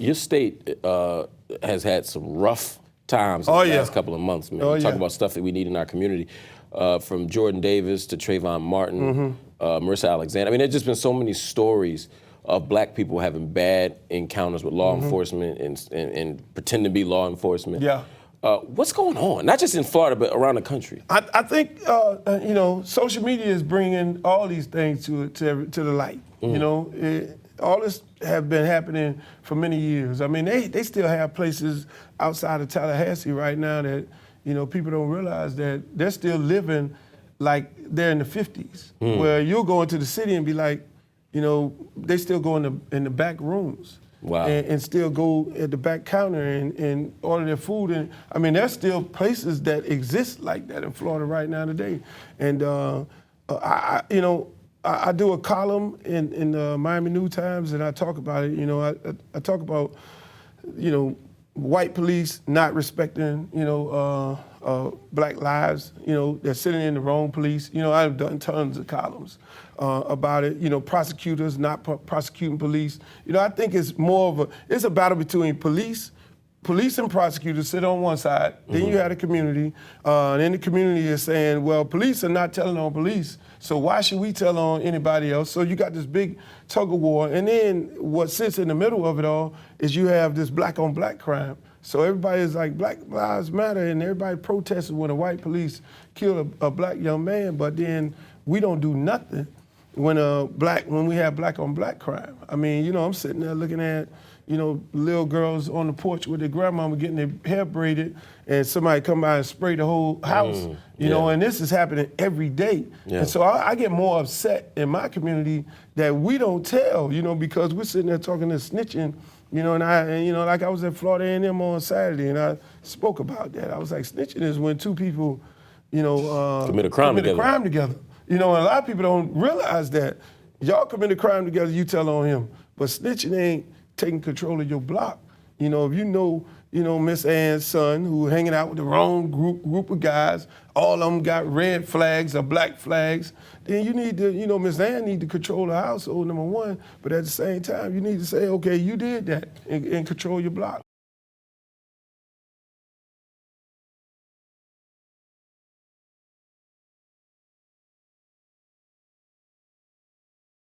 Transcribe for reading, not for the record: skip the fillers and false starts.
Your state has had some rough times in the last couple of months, man. We talk about stuff that we need in our community, from Jordan Davis to Trayvon Martin, Marissa Alexander. I mean, there's just been so many stories of black people having bad encounters with law enforcement and pretend to be law enforcement. Yeah. What's going on? Not just in Florida, but around the country. I think, you know, social media is bringing all these things to the light. You know, all this have been happening for many years. I mean, they still have places outside of Tallahassee right now that, you know, people don't realize that they're still living like they're in the 50s, where you'll go into the city and be like, you know, they still go in the back rooms. Wow. And still go at the back counter and order their food. And I mean, there's still places that exist like that in Florida right now today. And you know, I do a column in the Miami New Times, and I talk about it. You know, I talk about, you know, white police not respecting, you know, black lives. You know, they're sitting in the wrong police. You know, I've done tons of columns about it. You know, prosecutors not prosecuting police. You know, I think it's more of it's a battle between police and prosecutors sit on one side. Then you have the community, and then the community is saying, well, police are not telling on police, so why should we tell on anybody else? So you got this big tug of war, and then what sits in the middle of it all is you have this black on black crime. So everybody is like, Black Lives Matter, and everybody protested when a white police killed a black young man, but then we don't do nothing when we have black on black crime. I mean, you know, I'm sitting there looking at, you know, little girls on the porch with their grandmama getting their hair braided, and somebody come by and spray the whole house, you know, and this is happening every day. And so I get more upset in my community that we don't tell, you know, because we're sitting there talking to snitching, you know, and you know, like I was at Florida A&M on Saturday, and I spoke about that. I was like, snitching is when two people, you know, commit a crime together. You know, and a lot of people don't realize that. Y'all commit a crime together, you tell on him, but snitching ain't taking control of your block. You know, if you know, Miss Ann's son who hanging out with the wrong group of guys, all of them got red flags or black flags, then you need to, you know, Miss Ann need to control the household, number one, but at the same time, you need to say, okay, you did that and control your block.